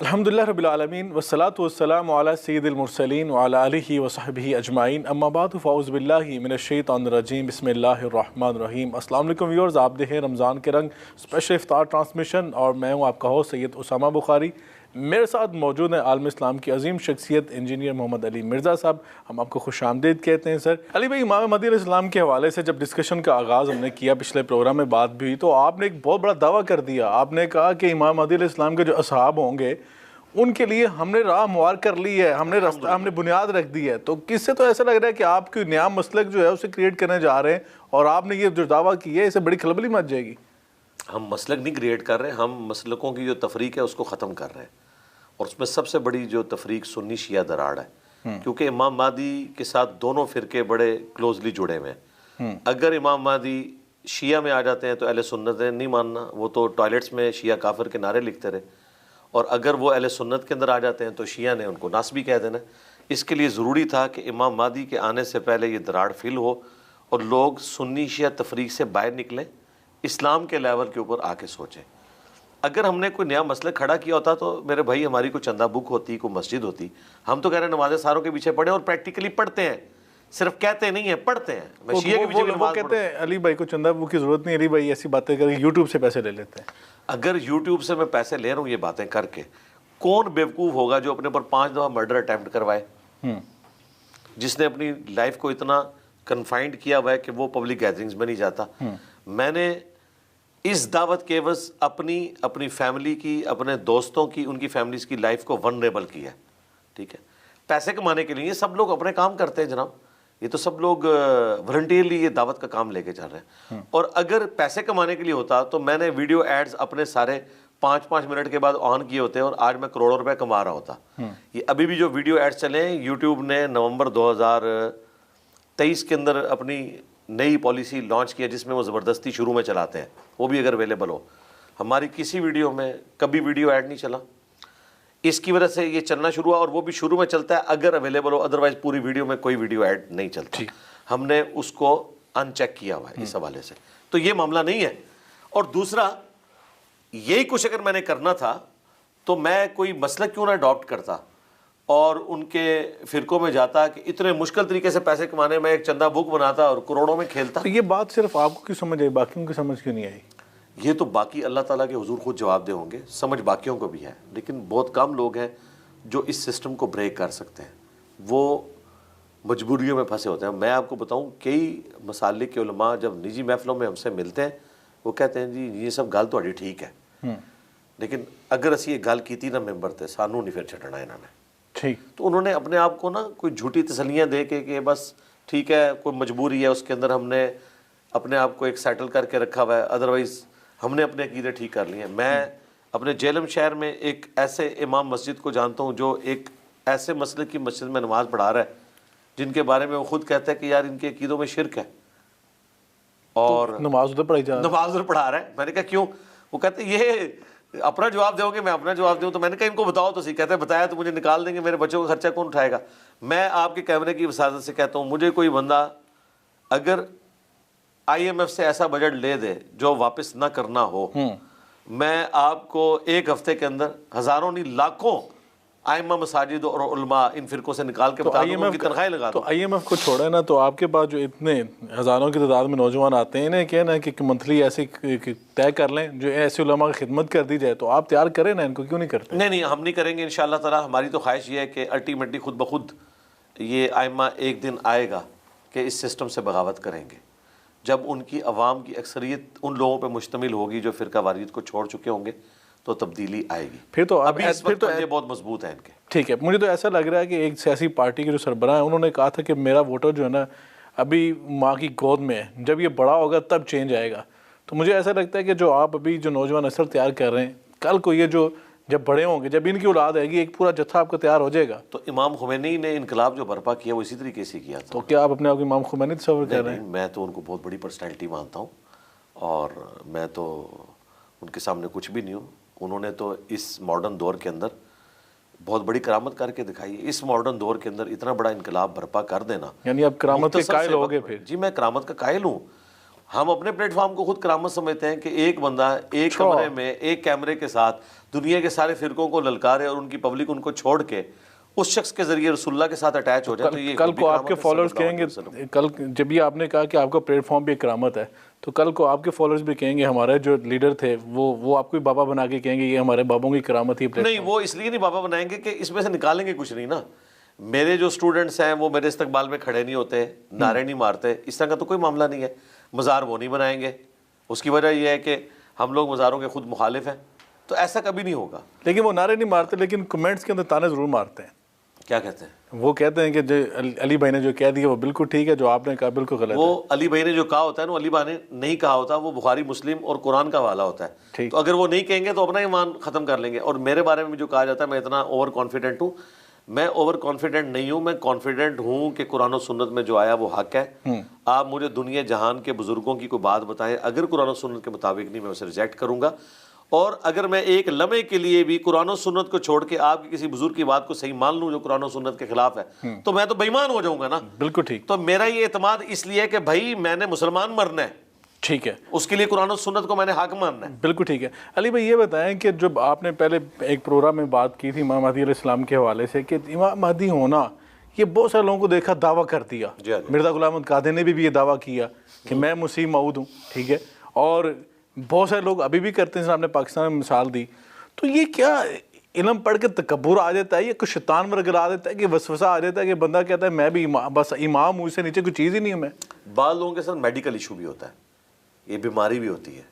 الحمدللہ رب العالمین والصلاة والسلام علی سید المرسلین وعلی آلہ وصحبہ اجمعین اما بعد فاعوذ باللہ من الشیطان الرجیم بسم اللہ الرحمن الرحیم۔ السلام علیکم ویورز، آپ دیکھیں رمضان کے رنگ اسپیشل افطار ٹرانسمیشن اور میں ہوں آپ کا ہوسٹ سید اسامہ بخاری۔ میرے ساتھ موجود ہیں عالم اسلام کی عظیم شخصیت انجینئر محمد علی مرزا صاحب، ہم آپ کو خوش آمدید کہتے ہیں سر۔ علی بھائی، امام مہدی علیہ السلام کے حوالے سے جب ڈسکشن کا آغاز ہم نے کیا، پچھلے پروگرام میں بات بھی ہوئی، تو آپ نے ایک بہت بڑا دعویٰ کر دیا۔ آپ نے کہا کہ امام مہدی علیہ السلام کے جو اصحاب ہوں گے ان کے لیے ہم نے راہ ہموار کر لی ہے، ہم نے بنیاد رکھ دی ہے۔ تو کس سے تو ایسا لگ رہا ہے کہ آپ کی نیا مسلک جو ہے اسے کریٹ کرنے جا رہے ہیں، اور آپ نے یہ جو دعویٰ کی ہے اسے بڑی کھلبلی مچ جائے گی۔ ہم مسلک نہیں کریٹ کر رہے، ہم مسلکوں کی جو تفریق ہے اس کو ختم کر رہے ہیں، اور اس میں سب سے بڑی جو تفریق سنی شیعہ دراڑ ہے، کیونکہ امام مہدی کے ساتھ دونوں فرقے بڑے کلوزلی جڑے ہوئے ہیں۔ اگر امام مہدی شیعہ میں آ جاتے ہیں تو اہل سنت نے نہیں ماننا، وہ تو ٹوائلٹس میں شیعہ کافر کے نعرے لکھتے رہے، اور اگر وہ اہل سنت کے اندر آ جاتے ہیں تو شیعہ نے ان کو ناسبی کہہ دینا۔ اس کے لیے ضروری تھا کہ امام مہدی کے آنے سے پہلے یہ دراڑ فل ہو اور لوگ سنی شیعہ تفریق سے باہر نکلیں، اسلام کے لیول کے اوپر آ کے سوچیں۔ اگر ہم نے کوئی نیا مسئلہ کھڑا کیا ہوتا تو میرے بھائی ہماری کوئی چندہ بک ہوتی، کوئی مسجد ہوتی۔ ہم تو کہہ رہے ہیں نمازیں ساروں کے پیچھے پڑھیں، اور پریکٹیکلی پڑھتے ہیں، صرف کہتے نہیں ہیں، پڑھتے ہیں۔ میں شیعہ کے پیچھے وہ کہتے ہیں علی بھائی کو چندہ بک کی ضرورت نہیں، علی بھائی ایسی باتیں کر کے یوٹیوب سے پیسے لے لیتے ہیں۔ اگر یوٹیوب سے میں پیسے لے رہا ہوں یہ باتیں کر کے، کون بیوقوف ہوگا جو اپنے پر 5 دفعہ مرڈر اٹیمپٹ کروائے، جس نے اپنی لائف کو اتنا کنفائنڈ کیا ہوا ہے کہ وہ پبلک گیدرنگز میں نہیں جاتا۔ میں نے اس دعوت کے عوض اپنی فیملی کی، اپنے دوستوں کی، ان کی فیملیز کی لائف کو ونریبل کیا ہے، ٹھیک ہے، پیسے کمانے کے لیے۔ یہ سب لوگ اپنے کام کرتے ہیں جناب، یہ تو سب لوگ والنٹیئرلی یہ دعوت کا کام لے کے چل رہے ہیں۔ اور اگر پیسے کمانے کے لیے ہوتا تو میں نے ویڈیو ایڈز اپنے سارے 5 منٹ کے بعد آن کیے ہوتے ہیں، اور آج میں کروڑوں روپے کما رہا ہوتا۔ یہ ابھی بھی جو ویڈیو ایڈز چلے ہیں، یوٹیوب نے نومبر 2023 کے اندر اپنی نئی پالیسی لانچ کیا جس میں وہ زبردستی شروع میں چلاتے ہیں، وہ بھی اگر اویلیبل ہو۔ ہماری کسی ویڈیو میں کبھی ویڈیو ایڈ نہیں چلا، اس کی وجہ سے یہ چلنا شروع ہوا، اور وہ بھی شروع میں چلتا ہے اگر اویلیبل ہو، ادروائز پوری ویڈیو میں کوئی ویڈیو ایڈ نہیں چلتی۔ ہم نے اس کو ان چیک کیا ہوا ہے اس حوالے سے، تو یہ معاملہ نہیں ہے۔ اور دوسرا، یہی کچھ اگر میں نے کرنا تھا تو میں کوئی مسئلہ کیوں نہ اڈاپٹ کرتا اور ان کے فرقوں میں جاتا کہ اتنے مشکل طریقے سے پیسے کمانے میں ایک چندہ بک بناتا اور کروڑوں میں کھیلتا۔ تو یہ بات صرف آپ کو کیوں سمجھ آئی، باقیوں کی سمجھ کیوں نہیں آئی؟ یہ تو باقی اللہ تعالیٰ کے حضور خود جواب دہ ہوں گے، سمجھ باقیوں کو بھی ہے، لیکن بہت کم لوگ ہیں جو اس سسٹم کو بریک کر سکتے ہیں، وہ مجبوریوں میں پھنسے ہوتے ہیں۔ میں آپ کو بتاؤں، کئی مسالک کے علماء جب نجی محفلوں میں ہم سے ملتے ہیں وہ کہتے ہیں جی یہ سب گل تہاڈی ٹھیک ہے، لیکن اگر اسی یہ گل کیتی نا ممبر تے، سانوں نہیں پھر چھڈنا انہوں نے۔ ٹھیک، تو انہوں نے اپنے آپ کو نا کوئی جھوٹی تسلیاں دے کے کہ بس ٹھیک ہے، کوئی مجبوری ہے، اس کے اندر ہم نے اپنے آپ کو ایک سیٹل کر کے رکھا ہوا ہے، ادروائز ہم نے اپنے عقیدے ٹھیک کر لیے ہیں۔ میں اپنے جہلم شہر میں ایک ایسے امام مسجد کو جانتا ہوں جو ایک ایسے مسئلے کی مسجد میں نماز پڑھا رہا ہے جن کے بارے میں وہ خود کہتا ہے کہ یار ان کے عقیدوں میں شرک ہے، اور نماز ادھر پڑھائی جا رہا ہے، نماز ادھر پڑھا رہا ہے۔ میں نے کہا کیوں؟ وہ کہتے ہیں یہ اپنا جواب دو گے، میں اپنا جواب دوں۔ تو میں نے کہا ان کو بتاؤ تو صحیح۔ کہتے ہیں بتایا تو مجھے نکال دیں گے، میرے بچوں کا خرچہ کون اٹھائے گا؟ میں آپ کے کیمرے کی وساطت سے کہتا ہوں، مجھے کوئی بندہ اگر IMF سے ایسا بجٹ لے دے جو واپس نہ کرنا ہو، میں آپ کو ایک ہفتے کے اندر ہزاروں نہیں لاکھوں ائمہ مساجد اور علماء ان فرقوں سے نکال کے بتا دوں گا، ان کی تنخواہیں لگا دوں۔ تو IMF کو چھوڑے نا، تو آپ کے پاس جو اتنے ہزاروں کی تعداد میں نوجوان آتے ہیں، انہیں کہنا ہے کہ منتھلی ایسے طے کر لیں جو ایسے علماء کی خدمت کر دی جائے، تو آپ تیار کریں نا، ان کو کیوں نہیں کرتے؟ نہیں، ہم نہیں کریں گے انشاءاللہ تعالی۔ ہماری تو خواہش یہ ہے کہ الٹیمیٹلی خود بخود یہ ائمہ ایک دن آئے گا کہ اس سسٹم سے بغاوت کریں گے، جب ان کی عوام کی اکثریت ان لوگوں پہ مشتمل ہوگی جو فرقہ واریت کو چھوڑ چکے ہوں گے، تو تبدیلی آئے گی۔ پھر تو ابھی اس وقت یہ بہت مضبوط ہیں ان کے۔ ٹھیک ہے، مجھے تو ایسا لگ رہا ہے کہ ایک سیاسی پارٹی کے جو سربراہ ہیں انہوں نے کہا تھا کہ میرا ووٹر جو ہے نا ابھی ماں کی گود میں ہے، جب یہ بڑا ہوگا تب چینج آئے گا۔ تو مجھے ایسا لگتا ہے کہ جو آپ ابھی جو نوجوان نسل تیار کر رہے ہیں، کل کو یہ جو جب بڑے ہوں گے، جب ان کی اولاد آئے گی، ایک پورا جتھا آپ کا تیار ہو جائے گا۔ تو امام خمینی نے انقلاب جو برپا کیا وہ اسی طریقے سے کیا تھا۔ تو کیا آپ اپنے آپ کو امام خمینی تصور کر رہے ہیں؟ نہیں، میں تو ان کو بہت بڑی پرسنالٹی مانتا ہوں، اور میں تو ان کے سامنے کچھ بھی نہیں ہوں۔ انہوں نے تو اس ماڈرن دور کے اندر بہت بڑی کرامت کر کے دکھائی ہے۔ اس ماڈرن دور کے اندر اتنا بڑا انقلاب برپا کر دینا، یعنی آپ کرامت کے قائل ہو گئے پھر؟ جی میں کرامت کا قائل ہوں۔ ہم اپنے پلیٹ فارم کو خود کرامت سمجھتے ہیں کہ ایک بندہ ایک کمرے میں ایک کیمرے کے ساتھ دنیا کے سارے فرقوں کو للکارے اور ان کی پبلک ان کو چھوڑ کے اس شخص کے ذریعے رسول اللہ کے ساتھ اٹیچ ہو جائے. تو یہ کل کو آپ کے فالوورز کہیں گے, کل جب یہ آپ نے کہا کہ آپ کا پلیٹ فارم بھی کرامت ہے, تو کل کو آپ کے فالوورز بھی کہیں گے ہمارے جو لیڈر تھے وہ آپ کو بابا بنا کے کہیں گے یہ ہمارے بابوں کی کرامت ہی. نہیں, وہ اس لیے نہیں بابا بنائیں گے کہ اس میں سے نکالیں گے کچھ نہیں نا. میرے جو اسٹوڈنٹس ہیں وہ میرے استقبال میں کھڑے نہیں ہوتے, نعرے نہیں مارتے, اس طرح کا تو کوئی معاملہ نہیں ہے. مزار وہ نہیں بنائیں گے, اس کی وجہ یہ ہے کہ ہم لوگ مزاروں کے خود مخالف ہیں, تو ایسا کبھی نہیں ہوگا. لیکن وہ نعرے نہیں مارتے, لیکن کمنٹس کے اندر تانے ضرور مارتے ہیں. کیا کہتے ہیں؟ وہ کہتے ہیں کہ جو علی بھائی نے جو کہہ دیا وہ بالکل ٹھیک ہے, جو آپ نے کہا بالکل غلط ہے. وہ علی بھائی نے جو کہا ہوتا ہے نا, علی بھائی نے نہیں کہا ہوتا, وہ بخاری مسلم اور قرآن کا حوالہ ہوتا ہے. تو اگر وہ نہیں کہیں گے تو اپنا ایمان ختم کر لیں گے. اور میرے بارے میں جو کہا جاتا ہے میں اتنا اوور کانفیڈنٹ ہوں, میں اوور کانفیڈنٹ نہیں ہوں. میں کانفیڈنٹ ہوں کہ قرآن و سنت میں جو آیا وہ حق ہے. آپ مجھے دنیا جہان کے بزرگوں کی کوئی بات بتائیں, اگر قرآن و سنت کے مطابق نہیں میں اسے ریجیکٹ کروں گا. اور اگر میں ایک لمحے کے لیے بھی قرآن و سنت کو چھوڑ کے آپ کی کسی بزرگ کی بات کو صحیح مان لوں جو قرآن و سنت کے خلاف ہے, تو میں تو بے ایمان ہو جاؤں گا نا. بالکل ٹھیک. تو میرا یہ اعتماد اس لیے کہ بھائی میں نے مسلمان مرنا ہے, ٹھیک ہے, اس کے لیے قرآن و سنت کو میں نے حق ماننا ہے. بالکل ٹھیک ہے. علی بھائی یہ بتائیں کہ جب آپ نے پہلے ایک پروگرام میں بات کی تھی امام مہدی علیہ السلام کے حوالے سے کہ امام مہدی ہونا, یہ بہت سارے لوگوں کو دیکھا دعویٰ کر دیا. مرزا غلام احمد قادری نے بھی یہ دعویٰ کیا کہ میں مسیح موعود ہوں, ٹھیک ہے, اور بہت سارے لوگ ابھی بھی کرتے ہیں. آپ نے پاکستان میں مثال دی, تو یہ کیا علم پڑھ کے تکبر آ جاتا ہے, یہ کچھ شیطان ورگر آ جاتا ہے کہ وسوسہ آ جاتا ہے کہ بندہ کہتا ہے میں بھی بس امام ہوں, اس سے نیچے کوئی چیز ہی نہیں ہے میں. بعض لوگوں کے ساتھ میڈیکل ایشو بھی ہوتا ہے, یہ بیماری بھی ہوتی ہے,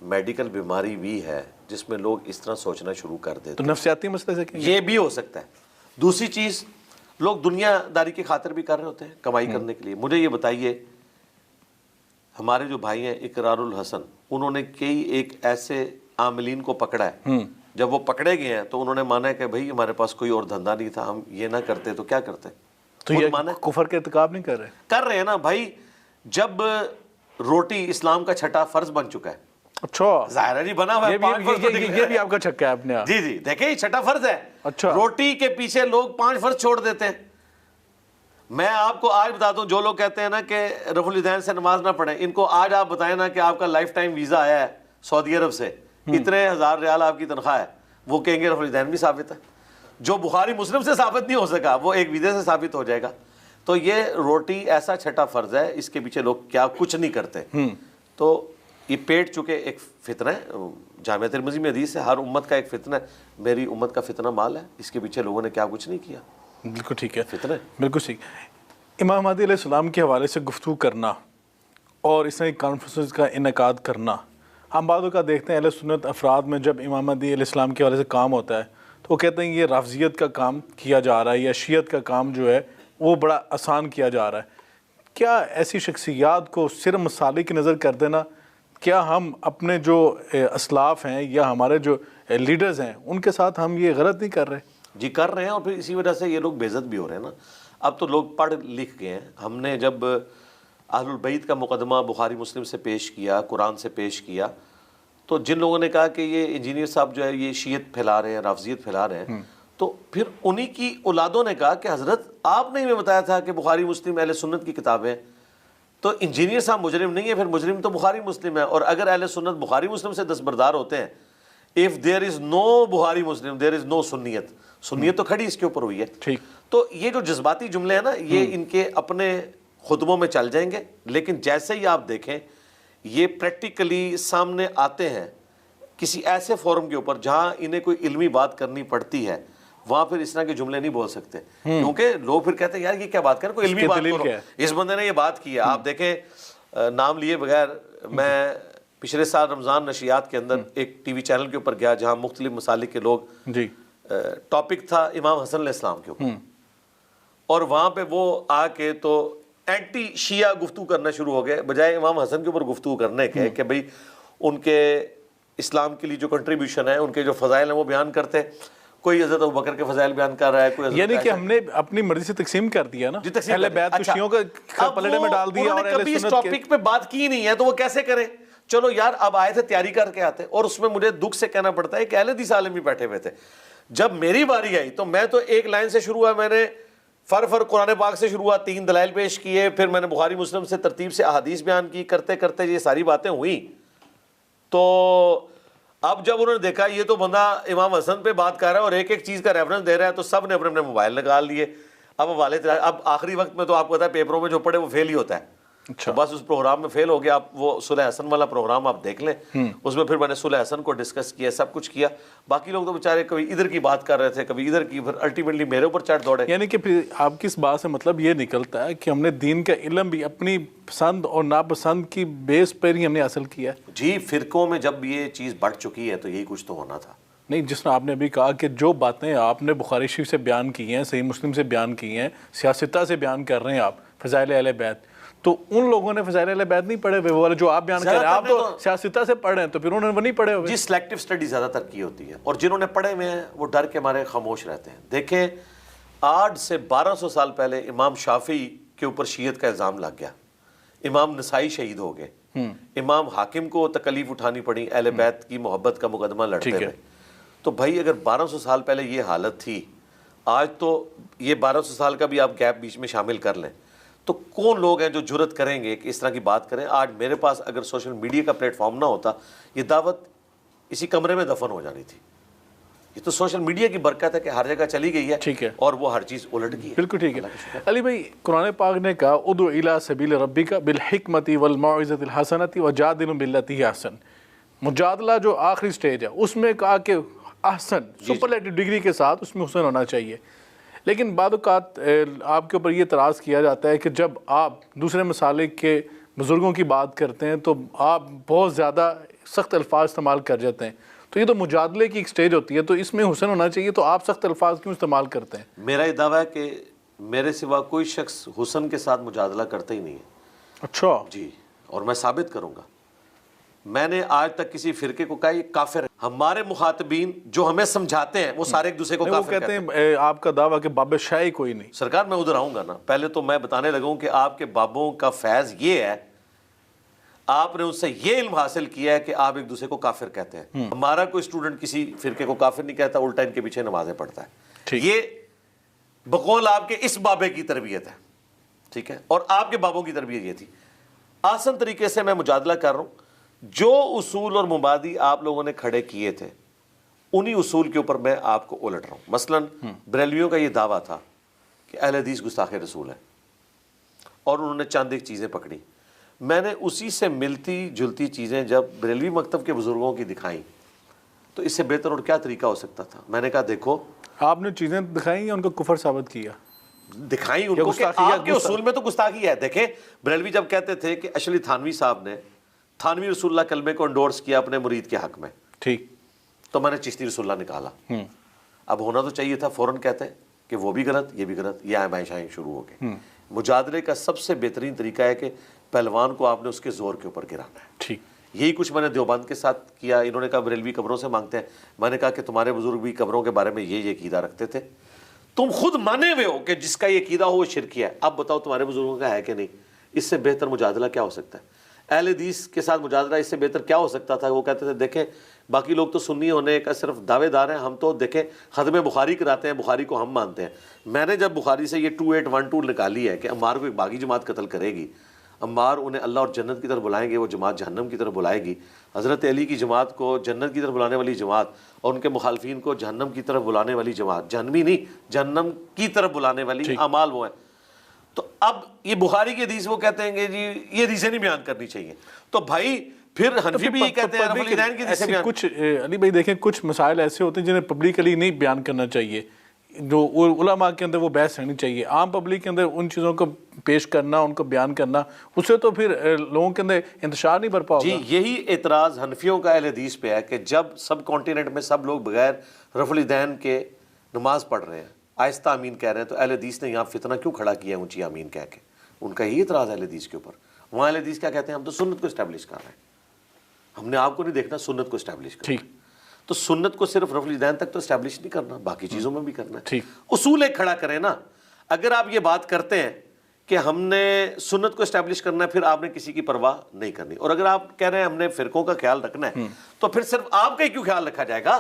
میڈیکل بیماری بھی ہے جس میں لوگ اس طرح سوچنا شروع کر دیتے ہیں. تو نفسیاتی مسئلے سے یہ بھی ہو سکتا ہے. دوسری چیز, لوگ دنیا داری کی خاطر بھی کر رہے ہوتے ہیں, کمائی کرنے کے لیے. مجھے یہ بتائیے, ہمارے جو بھائی ہیں اقرار الحسن, انہوں نے کئی ایک ایسے عاملین کو پکڑا ہے, جب وہ پکڑے گئے ہیں تو انہوں نے مانا ہے کہ بھائی ہمارے پاس کوئی اور دھندا نہیں تھا, ہم یہ نہ کرتے تو کیا کرتے. تو یہ کفر کا ارتکاب نہیں کر رہے ہیں نا بھائی. جب روٹی اسلام کا چھٹا فرض بن چکا ہے, اچھا ظاہر ہے جی بنا ہوا ہے, یہ بھی آپ کا چھکا ہے اپنے. جی جی دیکھیں یہ چھٹا فرض ہے. اچھا, روٹی کے پیچھے لوگ 5 فرض چھوڑ دیتے ہیں. میں آپ کو آج بتاتا ہوں, جو لوگ کہتے ہیں نا کہ رفع الیدین سے نماز نہ پڑھیں, ان کو آج آپ بتائیں نا کہ آپ کا لائف ٹائم ویزا آیا ہے سعودی عرب سے, اتنے 1000 ریال آپ کی تنخواہ ہے, وہ کہیں گے رفع الیدین بھی ثابت ہے. جو بخاری مسلم سے ثابت نہیں ہو سکا وہ ایک ویزے سے ثابت ہو جائے گا. تو یہ روٹی ایسا چھٹا فرض ہے, اس کے پیچھے لوگ کیا کچھ نہیں کرتے. تو یہ پیٹ چکے ایک فتنہ ہے, جامعہ ترمذی میں حدیث ہے, ہر امت کا ایک فتنہ ہے, میری امت کا فتنہ مال ہے, اس کے پیچھے لوگوں نے کیا کچھ نہیں کیا. بالکل ٹھیک ہے, فتنہ بالکل ٹھیک. امام مہدی علیہ السلام کے حوالے سے گفتگو کرنا اور اس طرح کانفرنسز کا انعقاد کرنا, ہم بعض اوقات دیکھتے ہیں اہل سنت افراد میں جب امام مہدی علیہ السلام کے حوالے سے کام ہوتا ہے تو وہ کہتے ہیں یہ رافضیت کا کام کیا جا رہا ہے یا شیعت کا کام جو ہے وہ بڑا آسان کیا جا رہا ہے. کیا ایسی شخصیات کو صرف مصالح کی نظر کر دینا, کیا ہم اپنے جو اسلاف ہیں یا ہمارے جو لیڈرز ہیں ان کے ساتھ ہم یہ غلط نہیں کر رہے؟ جی کر رہے ہیں, اور پھر اسی وجہ سے یہ لوگ بے عزت بھی ہو رہے ہیں نا. اب تو لوگ پڑھ لکھ گئے ہیں. ہم نے جب اہل البیت کا مقدمہ بخاری مسلم سے پیش کیا, قرآن سے پیش کیا, تو جن لوگوں نے کہا کہ یہ انجینئر صاحب جو ہے یہ شیعت پھیلا رہے ہیں, رافضیت پھیلا رہے ہیں, تو پھر انہی کی اولادوں نے کہا کہ حضرت آپ نے ہمیں بتایا تھا کہ بخاری مسلم اہل سنت کی کتابیں, تو انجینئر صاحب مجرم نہیں ہے, پھر مجرم تو بخاری مسلم ہے. اور اگر اہل سنت بخاری مسلم سے دستبردار ہوتے ہیں, if there is no Bukhari Muslim there is no Sunit, Sunit تو کھڑی اس کے اوپر ہوئی ہے. ٹھیک. تو یہ جو جذباتی جملے ہیں نا, یہ ان کے اپنے خطبوں میں چل جائیں گے, لیکن جیسے ہی آپ دیکھیں یہ پریکٹیکلی سامنے آتے ہیں کسی ایسے فورم کے اوپر جہاں انہیں کوئی علمی بات کرنی پڑتی ہے, وہاں پھر اس طرح کے جملے نہیں بول سکتے, کیونکہ لوگ پھر کہتے ہیں یار یہ کیا بات کریں, کوئی علمی بات کرو, اس بندے نے یہ بات کی ہے. آپ دیکھیں نام لیے بغیر, میں پچھلے سال رمضان نشریات کے اندر ایک ٹی وی چینل کے اوپر گیا جہاں مختلف مسالک کے لوگ, جی ٹاپک تھا امام حسن علیہ السلام کے اوپر, اور وہاں پہ وہ آ کے تو اینٹی شیعہ گفتگو کرنا شروع ہو گئے, بجائے امام حسن کے اوپر گفتگو کرنے کے کہ بھئی ان کے اسلام کے لیے جو کنٹریبیوشن ہے, ان کے جو فضائل ہیں وہ بیان کرتے. کوئی حضرت ابوبکر کے فضائل بیان کر رہا ہے, کوئی یعنی کہ ہم نے اپنی مرضی سے تقسیم کر دیا نا, اہل بیت کو شیعوں کا پلڑے میں ڈال دیا, اور کبھی اس ٹاپک پہ بات کی نہیں ہے تو وہ کیسے کریں. چلو یار اب آئے تھے تیاری کر کے آتے, اور اس میں مجھے دکھ سے کہنا پڑتا ہے کہ اہل حدیث عالم بھی بیٹھے ہوئے تھے. جب میری باری آئی تو میں تو ایک لائن سے شروع ہوا, میں نے فر قرآن پاک سے شروع ہوا، 3 دلائل پیش کیے، پھر میں نے بخاری مسلم سے ترتیب سے احادیث بیان کی، کرتے کرتے یہ ساری باتیں ہوئیں. تو اب جب انہوں نے دیکھا یہ تو بندہ امام حسن پہ بات کر رہا ہے اور ایک ایک چیز کا ریفرنس دے رہا ہے، تو سب نے اپنے اپنے موبائل نکال لیے. اب حوالے اب آخری وقت میں تو آپ کو پتا ہے پیپروں میں جو پڑھے وہ فیل ہی ہوتا ہے. تو بس اس پروگرام میں فیل ہو گیا. آپ وہ صلح حسن والا پروگرام آپ دیکھ لیں، اس میں پھر میں نے صلح حسن کو ڈسکس کیا، سب کچھ کیا. باقی لوگ تو بیچارے کبھی ادھر کی بات کر رہے تھے کبھی ادھر کی، پھر الٹیمیٹلی میرے اوپر چڑھ دوڑے. یعنی کہ پھر آپ کی اس بات سے مطلب یہ نکلتا ہے کہ ہم نے دین کا علم بھی اپنی پسند اور ناپسند کی بیس پر ہی ہم نے حاصل کیا ہے. جی فرقوں میں جب یہ چیز بڑھ چکی ہے تو یہی کچھ تو ہونا تھا. نہیں، جس طرح آپ نے ابھی کہا کہ جو باتیں آپ نے بخاری شریف سے بیان کی ہیں، صحیح مسلم سے بیان کی ہیں، سیاستہ سے بیان کر رہے ہیں آپ، فضائل اہل بیت، تو ان لوگوں نے فضائل اہل بیت نہیں پڑھے ہوئے، وہ والے جو آپ بیان کر رہے ہیں. آپ تو سیاستہ سے پڑھے ہیں تو پھر انہوں نے وہ نہیں پڑھے ہوئے. جی سلیکٹیو سٹڈی زیادہ تر کی ہوتی ہے، اور جنہوں نے پڑھے ہوئے ہیں وہ ڈر کے مارے خاموش رہتے ہیں. دیکھیں آج سے 1200 سال پہلے امام شافعی کے اوپر شیعت کا الزام لگ گیا، امام نسائی شہید ہو گئے، امام حاکم کو تکلیف اٹھانی پڑی اہل بیت کی محبت کا مقدمہ لڑتے ہوئے. تو بھائی اگر 1200 سال پہلے یہ حالت تھی، آج تو یہ 1200 سال کا بھی آپ گیپ بیچ میں شامل کر لیں، تو کون لوگ ہیں جو جرت کریں گے کہ اس طرح کی بات کریں. آج میرے پاس اگر سوشل میڈیا کا پلیٹ فارم نہ ہوتا، یہ دعوت اسی کمرے میں دفن ہو جانی تھی. یہ تو سوشل میڈیا کی برکت ہے کہ ہر جگہ چلی گئی ہے اور وہ ہر چیز الٹ گئی ہے. بالکل ٹھیک ہے. علی بھائی، قرآن پاک نے کہا ادعو الی سبیل ربک بالحکمت والموعظۃ الحسنۃ وجادلہم باللتی ہی احسن. مجادلہ جو آخری سٹیج ہے اس میں کہا کہ احسن سپرلیٹو ڈگری کے ساتھ اس میں حسن ہونا چاہیے. لیکن بعض اوقات آپ کے اوپر یہ اعتراض کیا جاتا ہے کہ جب آپ دوسرے مسالک کے بزرگوں کی بات کرتے ہیں تو آپ بہت زیادہ سخت الفاظ استعمال کر جاتے ہیں. تو یہ تو مجادلے کی ایک سٹیج ہوتی ہے، تو اس میں حسن ہونا چاہیے، تو آپ سخت الفاظ کیوں استعمال کرتے ہیں؟ میرا یہ دعویٰ ہے کہ میرے سوا کوئی شخص حسن کے ساتھ مجادلہ کرتا ہی نہیں ہے. اچھا جی، اور میں ثابت کروں گا. میں نے آج تک کسی فرقے کو کہا یہ کافر ہے. ہمارے مخاطبین جو ہمیں سمجھاتے ہیں وہ سارے ایک دوسرے کو کافر کہتے ہیں. آپ کا دعویٰ کہ باب شاہی کوئی نہیں. سرکار میں ادھر آؤں گا نا، پہلے تو میں بتانے لگوں کہ آپ کے بابوں کا فیض یہ ہے، آپ نے ان سے یہ علم حاصل کیا ہے کہ آپ ایک دوسرے کو کافر کہتے ہیں. ہمارا کوئی اسٹوڈنٹ کسی فرقے کو کافر نہیں کہتا، الٹا ان کے پیچھے نمازیں پڑھتا ہے. یہ بقول آپ کے اس بابے کی تربیت ہے، ٹھیک ہے، اور آپ کے بابوں کی تربیت یہ تھی. آسان طریقے سے میں مجادلہ کر رہا ہوں. جو اصول اور مبادی آپ لوگوں نے کھڑے کیے تھے انہی اصول کے اوپر میں آپ کو الٹ رہا ہوں. مثلا بریلویوں کا یہ دعویٰ تھا کہ اہل حدیث گستاخ رسول ہے، اور انہوں نے چند ایک چیزیں پکڑی. میں نے اسی سے ملتی جلتی چیزیں جب بریلوی مکتب کے بزرگوں کی دکھائیں تو اس سے بہتر اور کیا طریقہ ہو سکتا تھا. میں نے کہا دیکھو، آپ نے چیزیں دکھائیں یا ان کو کفر ثابت کیا؟ دکھائیں ان کو کہ آپ کے اصول میں تو گستاخی ہے. دیکھیں بریلوی جب کہتے تھے کہ اشلی تھانوی صاحب نے تھانوی رسول اللہ کلمے کو انڈورس کیا اپنے مرید کے حق میں، ٹھیک، تو میں نے چشتی رسول اللہ نکالا. اب ہونا تو چاہیے تھا فوراً کہتے کہ وہ بھی غلط یہ بھی غلط، یہ آئیں شائیں شروع ہو گئے. مجادلے کا سب سے بہترین طریقہ ہے کہ پہلوان کو آپ نے اس کے زور کے اوپر گرانا ہے. ٹھیک، یہی کچھ میں نے دیوبند کے ساتھ کیا. انہوں نے کہا بریلوی قبروں سے مانگتے ہیں. میں نے کہا کہ تمہارے بزرگ بھی قبروں کے بارے میں یہ عقیدہ رکھتے تھے، تم خود مانے ہوئے ہو کہ جس کا یہ عقیدہ ہو وہ شرکی ہے. اب بتاؤ تمہارے بزرگوں کا ہے کہ نہیں؟ اس سے بہتر مجادلہ کیا ہو سکتا ہے؟ اہل حدیث کے ساتھ مجادلہ اس سے بہتر کیا ہو سکتا تھا؟ وہ کہتے تھے دیکھیں باقی لوگ تو سنی ہونے کا صرف دعوے دار ہیں، ہم تو دیکھیں ختم بخاری کراتے ہیں، بخاری کو ہم مانتے ہیں. میں نے جب بخاری سے یہ 2812 نکالی ہے کہ عمار کو ایک باغی جماعت قتل کرے گی، عمار انہیں اللہ اور جنت کی طرف بلائیں گے، وہ جماعت جہنم کی طرف بلائے گی. حضرت علی کی جماعت کو جنت کی طرف بلانے والی جماعت اور ان کے مخالفین کو جہنم کی طرف بلانے والی جماعت، جہنمی نہیں جہنم کی طرف بلانے والی اعمال وہ ہیں. تو اب یہ بخاری کی حدیث وہ کہتے ہیں کہ جی یہ حدیثیں نہیں بیان کرنی چاہیے. تو بھائی پھر حنفی بھی یہ کہتے ہیں رفع الیدین کی حدیثیں بیان. کچھ علی بھائی دیکھیں کچھ مسائل ایسے ہوتے ہیں جنہیں پبلکلی نہیں بیان کرنا چاہیے، جو علماء کے اندر وہ بحث رہنی چاہیے. عام پبلک کے اندر ان چیزوں کو پیش کرنا، ان کو بیان کرنا، اس سے تو پھر لوگوں کے اندر انتشار نہیں برپا ہوگا. جی یہی اعتراض حنفیوں کا اہل حدیث پہ ہے کہ جب سب کانٹیننٹ میں سب لوگ بغیر رفع الیدین کے نماز پڑھ رہے ہیں، آہستہ آمین کہہ رہے ہیں، تو اہل حدیث نے یہاں فتنہ کیوں کھڑا کیا ہے اونچی آمین کہہ کے؟ ان کا یہی اعتراض ہے اہل حدیث کے اوپر. وہاں اہل حدیث کیا کہتے ہیں؟ ہم تو سنت کو اسٹیبلش کر رہے ہیں، ہم نے آپ کو نہیں دیکھنا، سنت کو اسٹیبلش کرنا. ٹھیک، تو سنت کو صرف رفع الیدین تک تو اسٹیبلش نہیں کرنا، باقی چیزوں میں بھی کرنا ہے. ٹھیک، اصول ایک کھڑا کریں نا. اگر آپ یہ بات کرتے ہیں کہ ہم نے سنت کو اسٹیبلش کرنا ہے، پھر آپ نے کسی کی پرواہ نہیں کرنی. اور اگر آپ کہہ رہے ہیں ہم نے فرقوں کا خیال رکھنا ہے، تو پھر صرف آپ کا ہی کیوں خیال رکھا جائے گا؟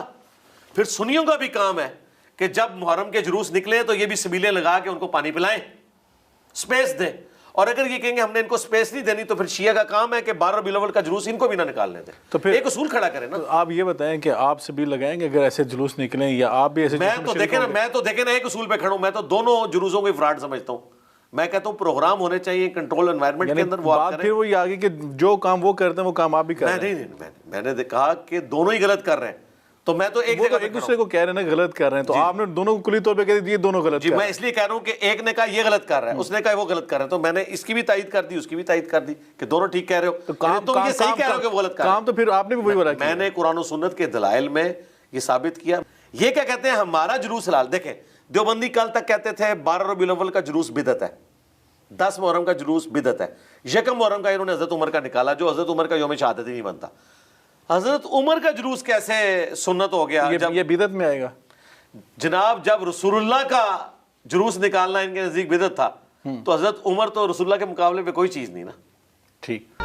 پھر سنیوں کا بھی کام ہے کہ جب محرم کے جلوس نکلے تو یہ بھی سبیلیں لگا کے ان کو پانی پلائیں, سپیس دیں. اور اگر یہ کہیں گے ہم نے ان کو سپیس نہیں دینی تو پھر شیعہ کا کام ہے کہ 12 ربیع الاول کا جلوس ان کو بھی نہ نکالنے دیں. تو پھر ایک اصول کھڑا کریں نا. آپ یہ بتائیں کہ آپ سبیل لگائیں گے اگر ایسے جلوس نکلیں, یا آپ بھی ایسے میں تو دیکھیں نا ایک اصول پہ کھڑا ہوں, میں تو دونوں جلوسوں کو فراڈ سمجھتا ہوں. میں کہتا ہوں پروگرام ہونے چاہیے کنٹرول انوائرمنٹ کے اندر, وہ آپ کریں. پھر وہی آگے کہ جو کام وہ کرتے ہیں وہ کام آپ بھی کریں. نہیں, میں نے کہا کہ دونوں ہی غلط کر رہے ہیں, تو میں تو ایک جگہ ایک دوسرے کو کہہ رہے ہیں نا غلط کر رہے ہیں, تو آپ نے دونوں کو کلی طور پہ کہہ دیا دونوں غلط. جی میں اس لیے کہہ رہا ہوں کہ ایک نے کہا یہ غلط کر رہا ہے, اس نے کہا وہ غلط کر رہا ہے, تو میں نے اس کی بھی تائید کر دی, اس کی بھی تائید کر دی کہ دونوں ٹھیک کہہ رہے ہو. تو یہ صحیح کہہ رہے ہو کہ وہ غلط کر رہے ہیں. کام تو پھر آپ نے بھی وہی بولا. میں نے قرآن و سنت کے دلائل میں یہ ثابت کیا. یہ کیا کہتے ہیں ہمارا جلوس حلال. دیکھیں دیوبندی کل تک کہتے تھے 12 ربیع الاول کا جلوس بدعت ہے, 10 محرم کا جلوس بدعت ہے, 1 محرم کا انہوں نے حضرت عمر کا نکالا جو حضرت عمر کا یوم شہادت ہی نہیں بنتا. حضرت عمر کا جلوس کیسے سنت ہو گیا؟ یہ بدعت میں آئے گا جناب. جب رسول اللہ کا جلوس نکالنا ان کے نزدیک بدعت تھا, تو حضرت عمر تو رسول اللہ کے مقابلے پہ کوئی چیز نہیں نا. ٹھیک.